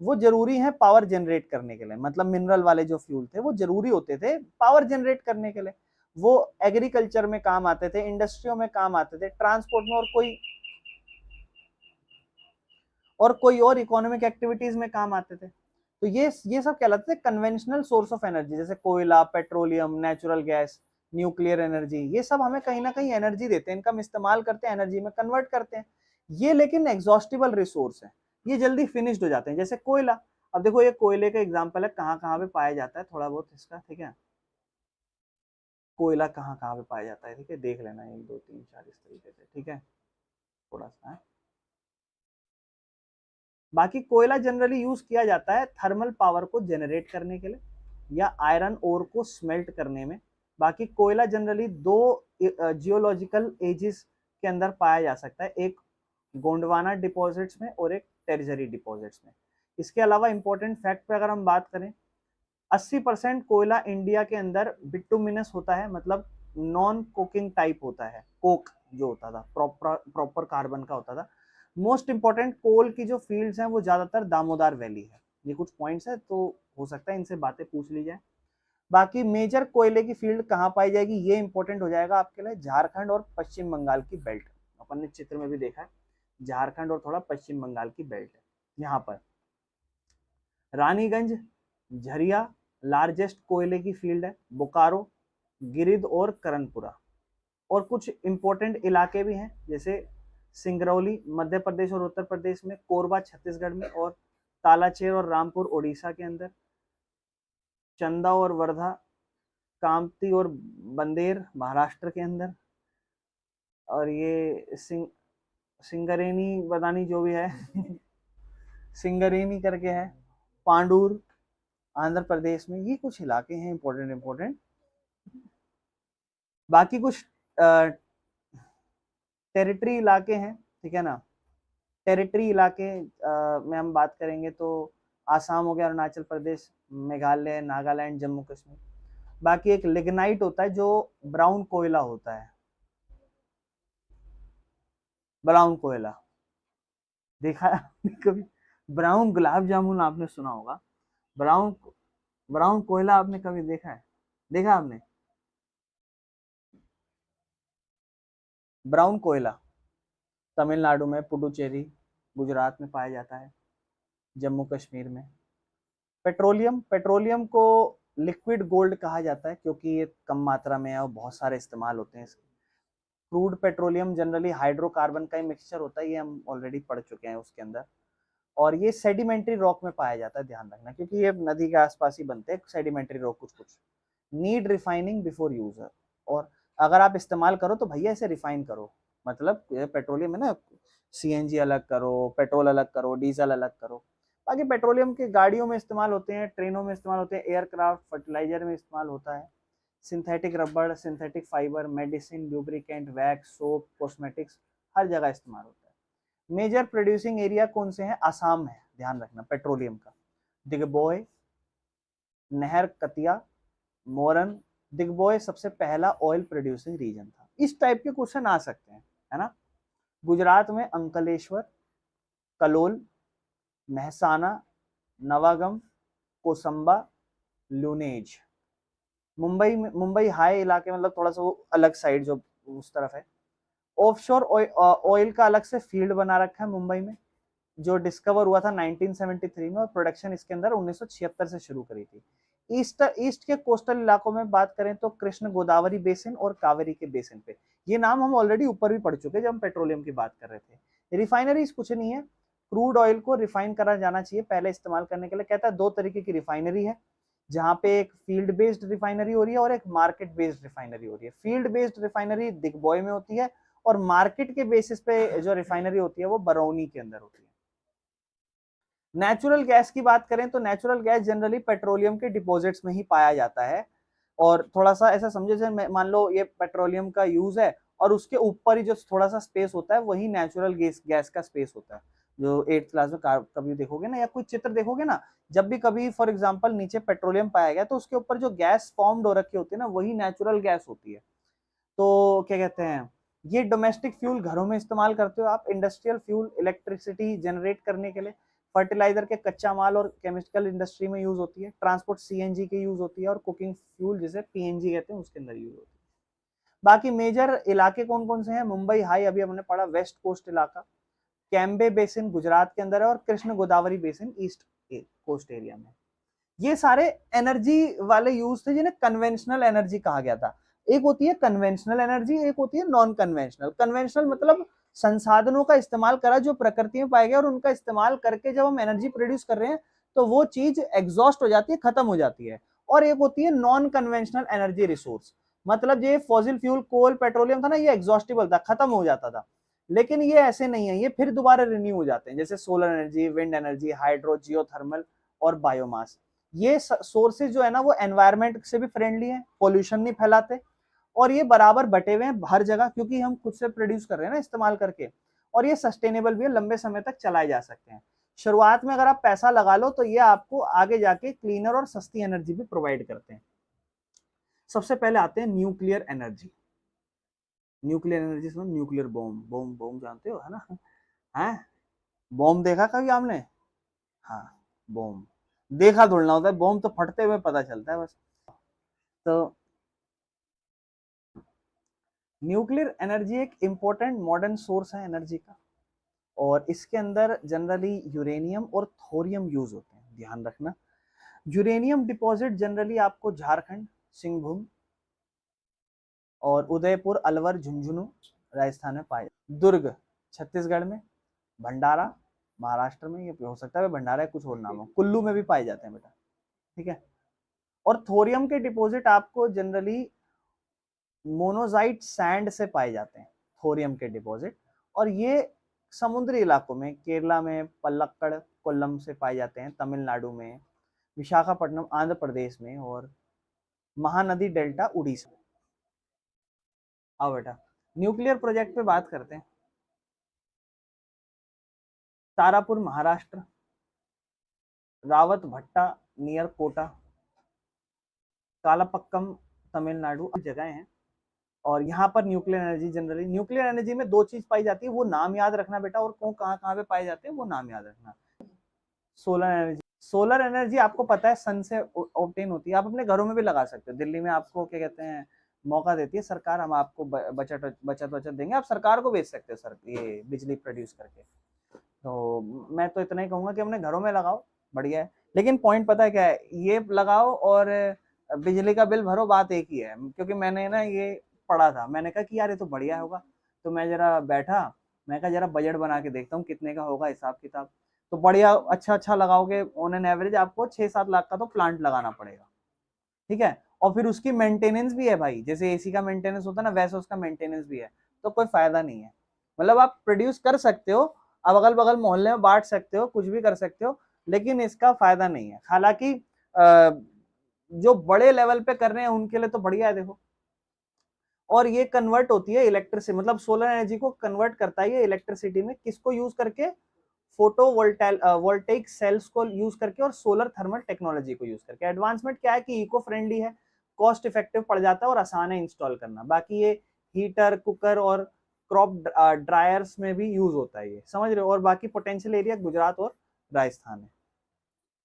वो जरूरी है पावर जनरेट करने के लिए, मतलब मिनरल वाले जो फ्यूल थे वो जरूरी होते थे पावर जनरेट करने के लिए। वो एग्रीकल्चर में काम आते थे, इंडस्ट्रियों में काम आते थे, ट्रांसपोर्ट में, और कोई और इकोनॉमिक एक्टिविटीज में काम आते थे। तो ये सब कहलाते थे कन्वेंशनल सोर्स ऑफ एनर्जी, जैसे कोयला, petroleum, natural gas, nuclear energy, ये सब हमें कहीं ना कहीं एनर्जी देते हैं, इनका हम इस्तेमाल करते हैं, एनर्जी में कन्वर्ट करते हैं। ये लेकिन एग्जॉस्टिबल रिसोर्स है, ये जल्दी फिनिश्ड हो जाते हैं, जैसे कोयला। अब देखो ये कोयले का एग्जाम्पल है, कहाँ कहाँ पे पाया जाता है थोड़ा बहुत इसका, ठीक है। कोयला कहाँ कहाँ पे पाया जाता है, ठीक है, देख लेना 1 2 3 4 इस तरीके से, ठीक है, थोड़ा सा है। बाकी कोयला जनरली यूज किया जाता है थर्मल पावर को जनरेट करने के लिए या आयरन ओर को स्मेल्ट करने में। बाकी कोयला जनरली 2 जियोलॉजिकल एजेस के अंदर पाया जा सकता है, एक गोंडवाना डिपॉजिट्स में और एक टेरिजरी डिपॉजिट्स में। इसके अलावा इंपॉर्टेंट फैक्ट पे अगर हम बात करें, 80% कोयला इंडिया के अंदर बिटुमिनस होता है, मतलब नॉन कोकिंग टाइप होता है, कोक जो होता था प्रॉपर कार्बन का होता था। मोस्ट इंपॉर्टेंट कोल की जो फील्ड्स हैं वो ज्यादातर दामोदर वैली है। ये कुछ पॉइंट्स है तो हो सकता है इनसे बातें पूछ ली जाए। बाकी मेजर कोयले की फील्ड कहाँ पाई जाएगी, ये इंपॉर्टेंट हो जाएगा आपके लिए, झारखंड और पश्चिम बंगाल की बेल्ट। अपन ने चित्र में भी देखा है, झारखंड और थोड़ा पश्चिम बंगाल की बेल्ट है। यहाँ पर रानीगंज, झरिया लार्जेस्ट कोयले की फील्ड है, बोकारो, गिरिध और करणपुरा। और कुछ इंपॉर्टेंट इलाके भी हैं जैसे सिंगरौली मध्य प्रदेश और उत्तर प्रदेश में, कोरबा छत्तीसगढ़ में, और तालाचेर और रामपुर ओडिशा के अंदर, चंदा और वर्धा, कामती और बंदेर महाराष्ट्र के अंदर, और ये सिंगरेनी बदानी जो भी है सिंगरेनी करके है, पांडुर आंध्र प्रदेश में। ये कुछ इलाके हैं इंपॉर्टेंट। बाकी कुछ टेरिटरी इलाके हैं, ठीक है ना। टेरिटरी इलाके में हम बात करेंगे तो आसाम हो गया, अरुणाचल प्रदेश, मेघालय, नागालैंड, जम्मू कश्मीर। बाकी एक लिग्नाइट होता है जो ब्राउन कोयला होता है, ब्राउन कोयला देखा कभी? ब्राउन गुलाब जामुन आपने सुना होगा, ब्राउन ब्राउन कोयला आपने कभी देखा है? देखा आपने ब्राउन कोयला? तमिलनाडु में पुडुचेरी, गुजरात में पाया जाता है, जम्मू कश्मीर में। पेट्रोलियम को लिक्विड गोल्ड कहा जाता है क्योंकि ये कम मात्रा में है और बहुत सारे इस्तेमाल होते हैं इसके। क्रूड पेट्रोलियम जनरली हाइड्रोकार्बन का ही मिक्सचर होता है, ये हम ऑलरेडी पढ़ चुके हैं उसके अंदर। और ये सेडिमेंट्री रॉक में पाया जाता है, ध्यान रखना, क्योंकि ये नदी के आसपास ही बनते हैं सेडिमेंट्री रॉक कुछ कुछ। नीड रिफाइनिंग बिफोर यूजर, और अगर आप इस्तेमाल करो तो भैया इसे रिफाइन करो, मतलब पेट्रोलियम है ना, सीएनजी अलग करो, पेट्रोल अलग करो, डीजल अलग करो। बाकी पेट्रोलियम के गाड़ियों में इस्तेमाल होते हैं, ट्रेनों में इस्तेमाल होते हैं, एयरक्राफ्ट, फर्टिलाइजर में इस्तेमाल होता है, सिंथेटिक रबड़, synthetic fibre, medicine, lubricant, wax, soap, cosmetics, हर जगह इस्तेमाल होता है। मेजर प्रोड्यूसिंग एरिया कौन से हैं? आसाम है, ध्यान रखना, पेट्रोलियम का। दिग्बोय, नहर कतिया, मोरन। दिग्बोय सबसे पहला ऑयल प्रोड्यूसिंग रीजन था। इस टाइप के क्वेश्चन आ सकते हैं, है ना। गुजरात में अंकलेश्वर, कलोल, महसाना, नवागम, कोसंबा, लुनेज। मुंबई में, मुंबई हाई इलाके, मतलब थोड़ा सा वो अलग साइड जो उस तरफ है। ऑफशोर ऑयल का अलग से फील्ड बना रखा है मुंबई में, जो डिस्कवर हुआ था 1973 में, और प्रोडक्शन इसके अंदर 1976 से शुरू करी थी। ईस्ट के कोस्टल इलाकों में बात करें तो कृष्ण गोदावरी बेसिन और कावेरी के बेसिन पे। ये नाम हम ऑलरेडी ऊपर भी पढ़ चुके हैं जब हम पेट्रोलियम की बात कर रहे थे। रिफाइनरीज कुछ नहीं है, क्रूड ऑयल को रिफाइन करा जाना चाहिए पहले इस्तेमाल करने के लिए। कहता है दो तरीके की रिफाइनरी है, जहां पे एक फील्ड बेस्ड रिफाइनरी हो रही है और एक मार्केट बेस्ड रिफाइनरी हो रही है। फील्ड बेस्ड रिफाइनरी दिग्बोय में होती है, और मार्केट के बेसिस पे जो रिफाइनरी होती है वो बरौनी के अंदर होती है। नेचुरल गैस की बात करें तो नेचुरल गैस जनरली पेट्रोलियम के डिपॉजिट्स में ही पाया जाता है, और थोड़ा सा ऐसा समझे जैसे मान लो ये पेट्रोलियम का यूज है और उसके ऊपर ही जो थोड़ा सा स्पेस होता है वही नेचुरल गैस का स्पेस होता है। जो 8th क्लास में कभी देखोगे ना, या कोई चित्र देखोगे ना, जब भी कभी फॉर एग्जांपल नीचे पेट्रोलियम पाया गया तो उसके ऊपर जो गैस फॉर्म्ड हो रखी होती है ना, वही नेचुरल गैस होती है। तो क्या कहते हैं, ये डोमेस्टिक फ्यूल घरों में इस्तेमाल करते हो आप, इंडस्ट्रियल फ्यूल इलेक्ट्रिसिटी जनरेट करने के लिए, फर्टिलाइजर के कच्चा माल और केमिकल इंडस्ट्री में यूज होती है, ट्रांसपोर्ट सीएनजी की यूज होती है, और कुकिंग फ्यूल जिसे पीएनजी कहते हैं उसके अंदर यूज होती है। बाकी मेजर इलाके कौन कौन से हैं? मुंबई हाई अभी हमने पढ़ा, वेस्ट कोस्ट इलाका, कैम्बे बेसिन गुजरात के अंदर है, और Krishna Godavari basin east coast area में। ये सारे एनर्जी वाले यूज थे जिन्हें कन्वेंशनल एनर्जी कहा गया था। एक होती है कन्वेंशनल एनर्जी, एक होती है नॉन कन्वेंशनल। कन्वेंशनल मतलब संसाधनों का इस्तेमाल करा जो प्रकृति में पाए गए, और उनका इस्तेमाल करके जब हम एनर्जी प्रोड्यूस कर रहे हैं तो वो चीज एग्जॉस्ट हो जाती है, खत्म हो जाती है। और एक होती है नॉन कन्वेंशनल एनर्जी रिसोर्स, मतलब ये फॉसिल फ्यूल, कोल, पेट्रोलियम था ना, ये एग्जॉस्टिबल था, खत्म हो जाता था। लेकिन ये ऐसे नहीं है, ये फिर दोबारा रिन्यू हो जाते हैं, जैसे solar energy, wind energy, hydro, geothermal और बायोमास। ये सोर्सेज जो है ना वो एनवायरनमेंट से भी फ्रेंडली है, पोल्यूशन नहीं फैलाते, और ये बराबर बटे हुए हैं हर जगह, क्योंकि हम खुद से प्रोड्यूस कर रहे हैं ना इस्तेमाल करके। और ये सस्टेनेबल भी है, लंबे समय तक चलाए जा सकते हैं। शुरुआत में अगर आप पैसा लगा लो तो ये आपको आगे जाके क्लीनर और सस्ती एनर्जी भी प्रोवाइड करते हैं। सबसे पहले आते हैं न्यूक्लियर एनर्जी। न्यूक्लियर एनर्जी में न्यूक्लियर बॉम्ब, बॉम्ब बॉम्ब जानते हो, है ना, है बॉम्ब देखा कभी आपने? हाँ, बॉम्ब देखा थोड़ा होता है, बॉम्ब तो फटते हुए पता चलता है बस। तो न्यूक्लियर एनर्जी एक इंपॉर्टेंट मॉडर्न सोर्स है एनर्जी का, और इसके अंदर जनरली यूरेनियम और थोरियम यूज होते हैं, ध्यान रखना। यूरेनियम डिपॉजिट जनरली आपको झारखंड, सिंहभूम और उदयपुर, अलवर, झुंझुनू राजस्थान में पाए, दुर्ग छत्तीसगढ़ में, भंडारा महाराष्ट्र में, ये हो सकता है भंडारा कुछ और नाम हो, कुल्लू में भी पाए जाते हैं बेटा, ठीक है। और थोरियम के डिपॉजिट आपको जनरली मोनोजाइट सैंड से पाए जाते हैं, थोरियम के डिपॉजिट, और ये समुद्री इलाकों में, केरला में पलक्कड़, कोल्लम से पाए जाते हैं, तमिलनाडु में, विशाखापट्टनम आंध्र प्रदेश में, और महानदी डेल्टा उड़ीसा में। आओ बेटा न्यूक्लियर प्रोजेक्ट पे बात करते हैं। तारापुर महाराष्ट्र, रावत भट्टा नियर कोटा, कालापक्कम तमिलनाडु जगह हैं, और यहाँ पर nuclear energy generally, nuclear energy में दो चीज पाई जाती है, वो नाम याद रखना बेटा, और कहाँ कहाँ पे पाए जाते हैं वो नाम याद रखना। सोलर एनर्जी, सोलर एनर्जी आपको पता है सन से ऑब्टेन होती है, आप अपने घरों में भी लगा सकते हो। दिल्ली में आपको क्या कहते हैं मौका देती है सरकार, हम आपको बचत देंगे, आप सरकार को बेच सकते हो सर ये बिजली प्रोड्यूस करके। तो मैं तो इतना ही कहूंगा कि अपने घरों में लगाओ, बढ़िया है। लेकिन पॉइंट पता है क्या है, ये लगाओ और बिजली का बिल भरो, बात एक ही है। क्योंकि मैंने ना ये पढ़ा था, मैंने कहा कि यार ये तो बढ़िया होगा, तो मैं जरा बैठा, मैं कहा जरा बजट बना के देखता हूँ कितने का होगा हिसाब किताब। तो बढ़िया अच्छा अच्छा लगाओगे, ऑन एन एवरेज आपको 6-7 लाख का तो प्लांट लगाना पड़ेगा, ठीक है। और फिर उसकी मेंटेनेंस भी है भाई, जैसे एसी का मेंटेनेंस होता है ना, वैसे उसका मेंटेनेंस भी है। तो कोई फायदा नहीं है। मतलब आप प्रोड्यूस कर सकते हो, आप अगल बगल मोहल्ले में बांट सकते हो, कुछ भी कर सकते हो, लेकिन इसका फायदा नहीं है। हालांकि जो बड़े लेवल पे कर रहे हैं उनके लिए तो बढ़िया है, देखो। और ये कन्वर्ट होती है इलेक्ट्रिसिटी, मतलब सोलर एनर्जी को कन्वर्ट करता है ये इलेक्ट्रिसिटी में, किसको यूज करके? फोटो वोल्टेइक सेल्स को यूज करके और सोलर थर्मल टेक्नोलॉजी को यूज करके। एडवांसमेंट क्या है कि इको फ्रेंडली है, कॉस्ट इफेक्टिव पड़ जाता है और आसान है इंस्टॉल करना। बाकी ये हीटर, कुकर और क्रॉप ड्रायर्स में भी यूज होता है, ये समझ रहे हो। और बाकी पोटेंशियल एरिया गुजरात और राजस्थान है।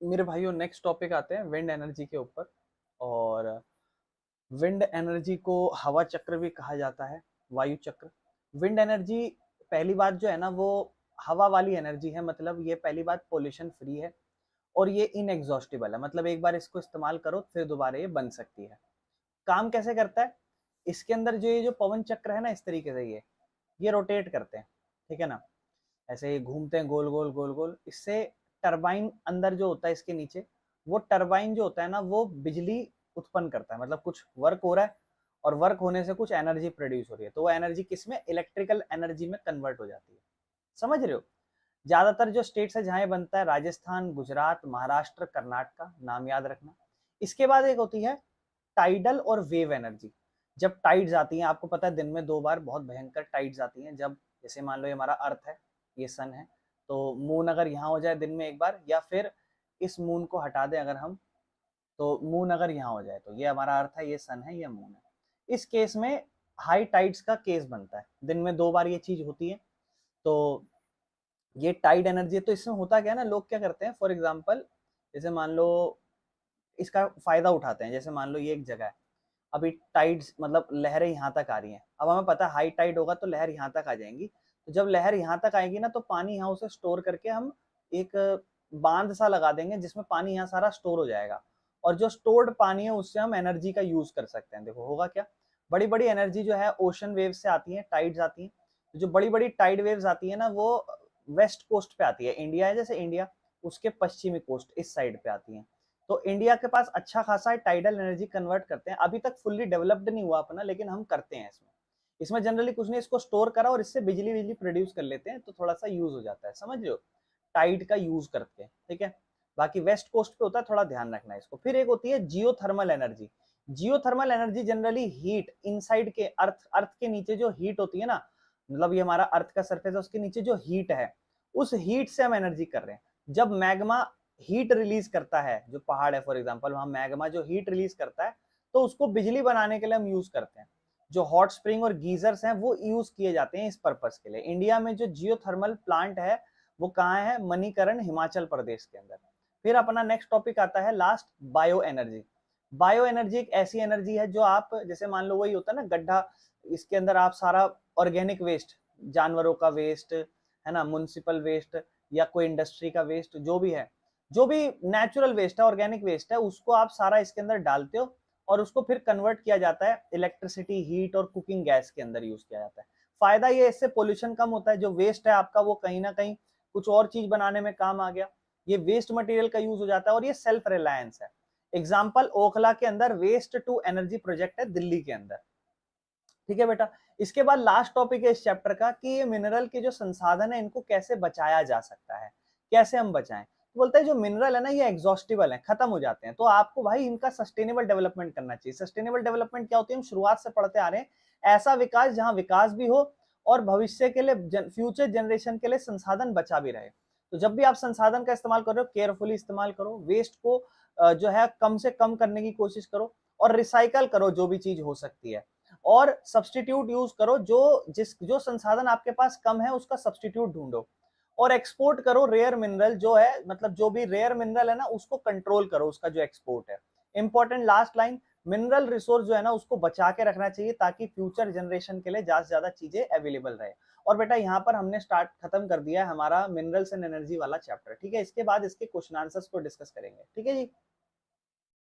मेरे भाइयों नेक्स्ट टॉपिक आते हैं विंड एनर्जी के ऊपर। और विंड एनर्जी को हवा चक्र भी कहा जाता है, वायु चक्र। विंड एनर्जी पहली बात जो है ना, वो हवा वाली एनर्जी है। मतलब ये पहली बात पोल्यूशन फ्री है और ये इनएग्जॉस्टिबल है। मतलब एक बार इसको इस्तेमाल करो फिर दोबारा ये बन सकती है। काम कैसे करता है? इसके अंदर जो ये जो पवन चक्र है ना, इस तरीके से ये रोटेट करते हैं, ठीक है ना। ऐसे ही घूमते हैं गोल गोल गोल गोल। इससे टरबाइन अंदर जो होता है इसके नीचे, वो टरबाइन जो होता है ना, वो बिजली उत्पन्न करता है। मतलब कुछ वर्क हो रहा है और वर्क होने से कुछ एनर्जी प्रोड्यूस हो रही है, तो वो एनर्जी किस में? इलेक्ट्रिकल एनर्जी में कन्वर्ट हो जाती है। समझ रहे हो। ज्यादातर जो स्टेट्स है जहां ये बनता है, राजस्थान, गुजरात, महाराष्ट्र, कर्नाटका, नाम याद रखना। इसके बाद एक होती है टाइडल और वेव एनर्जी। जब टाइड्स आती हैं, आपको पता है दिन में 2 बार बहुत भयंकर टाइड्स आती हैं। जब जैसे मान लो ये हमारा अर्थ है, ये सन है, तो मून अगर यहाँ हो जाए दिन में एक बार, या फिर इस मून को हटा दें अगर हम, तो मून अगर यहाँ हो जाए, तो ये हमारा अर्थ है, ये सन है, ये मून है। इस केस में हाई टाइड्स का केस बनता है, दिन में 2 बार ये चीज होती है। तो ये टाइड एनर्जी है। तो इसमें होता क्या है ना, लोग क्या करते हैं, फॉर एग्जाम्पल जैसे मान लो इसका फायदा उठाते हैं। जैसे मान लो ये एक जगह है, अभी टाइड्स मतलब लहरें यहाँ तक आ रही हैं। अब हमें पता है हाई टाइड होगा तो लहर यहाँ तक आ जाएंगी। तो जब लहर यहाँ तक आएगी ना, तो पानी यहाँ उसे स्टोर करके हम एक बांध सा लगा देंगे, जिसमें पानी यहाँ सारा स्टोर हो जाएगा। और जो स्टोर्ड पानी है उससे हम एनर्जी का यूज कर सकते हैं। देखो होगा क्या, बड़ी बड़ी एनर्जी जो है ओशन वेव से आती है, टाइड्स आती हैं। जो बड़ी बड़ी टाइड वेव्स आती है ना, वो वेस्ट कोस्ट पे आती है। इंडिया है जैसे इंडिया, उसके पश्चिमी कोस्ट इस साइड पे आती है। तो इंडिया के पास अच्छा खासा है, टाइडल एनर्जी कन्वर्ट करते हैं। अभी तक फुल्ली डेवलप्ड नहीं हुआ अपना, लेकिन हम करते हैं इसमें। इसमें जनरली कुछ नहीं, इसको स्टोर करा और इससे बिजली बिजली प्रोड्यूस कर लेते हैं, तो थोड़ा सा यूज हो जाता है, समझ रहे हो। टाइड का यूज करते हैं, ठीक है। बाकी वेस्ट कोस्ट पे होता है, थोड़ा ध्यान रखना है इसको। फिर एक होती है geothermal energy. Geothermal energy generally heat inside के अर्थ के नीचे जो हीट होती है ना, मतलब ये हमारा अर्थ का सरफेस है, उसके नीचे जो हीट है, उस हीट से हम एनर्जी कर रहे हैं। जब मैग्मा हीट रिलीज करता है, जो पहाड़ है फॉर एग्जांपल, वहां मैग्मा जो हीट रिलीज करता है, तो उसको बिजली बनाने के लिए हम यूज करते हैं। जो हॉट स्प्रिंग और गीजर्स हैं वो यूज किए जाते हैं इस पर्पस के लिए। इंडिया में जो जियोथर्मल प्लांट है वो कहाँ है? मणिकरण, हिमाचल प्रदेश के अंदर। फिर अपना नेक्स्ट टॉपिक आता है last, bio energy. Bio energy एक ऐसी एनर्जी है जो आप जैसे मान लो वही होता है ना गड्ढा, इसके अंदर आप सारा ऑर्गेनिक वेस्ट, जानवरों का वेस्ट है ना, म्युनिसिपल वेस्ट या कोई इंडस्ट्री का वेस्ट, जो भी है, जो भी नेचुरल वेस्ट है, ऑर्गेनिक वेस्ट है, उसको आप सारा इसके अंदर डालते हो और उसको फिर कन्वर्ट किया जाता है इलेक्ट्रिसिटी, हीट और कुकिंग गैस के अंदर यूज किया जाता है। फायदा ये, इससे पोल्यूशन कम होता है। जो वेस्ट है आपका वो कहीं ना कहीं कुछ और चीज बनाने में काम आ गया, ये वेस्ट मटेरियल का यूज हो जाता है और ये सेल्फ रिलायंस है। एग्जाम्पल ओखला के अंदर वेस्ट टू एनर्जी प्रोजेक्ट है दिल्ली के अंदर, ठीक है बेटा। इसके बाद लास्ट टॉपिक है इस चैप्टर का कि ये मिनरल के जो संसाधन है इनको कैसे बचाया जा सकता है, कैसे हम बचाएं। तो बोलते हैं जो मिनरल है ना ये एग्जॉस्टिबल है, खत्म हो जाते हैं, तो आपको भाई इनका सस्टेनेबल डेवलपमेंट करना चाहिए। सस्टेनेबल डेवलपमेंट क्या होती है, हम शुरुआत से पढ़ते आ रहे हैं, ऐसा विकास जहां विकास भी हो और भविष्य के लिए, फ्यूचर जनरेशन के लिए संसाधन बचा भी रहे। तो जब भी आप संसाधन का इस्तेमाल कर रहे हो, केयरफुली इस्तेमाल करो, वेस्ट को जो है कम से कम करने की कोशिश करो और रिसाइकल करो जो भी चीज हो सकती है। और सब्सटीट्यूट यूज करो, जो संसाधन आपके पास कम है उसका सब्सटीट्यूट ढूंढो। और एक्सपोर्ट करो रेयर मिनरल जो है, मतलब जो भी रेयर मिनरल है ना उसको कंट्रोल करो, उसका जो एक्सपोर्ट है। Important last line, mineral resource जो है ना उसको बचा के रखना चाहिए ताकि फ्यूचर जनरेशन के लिए ज्यादा से ज्यादा चीजें अवेलेबल रहे। और बेटा यहाँ पर हमने खत्म कर दिया है हमारा मिनरल्स एंड एनर्जी वाला चैप्टर, ठीक है। इसके बाद इसके क्वेश्चन आंसर्स को डिस्कस करेंगे, ठीक है जी।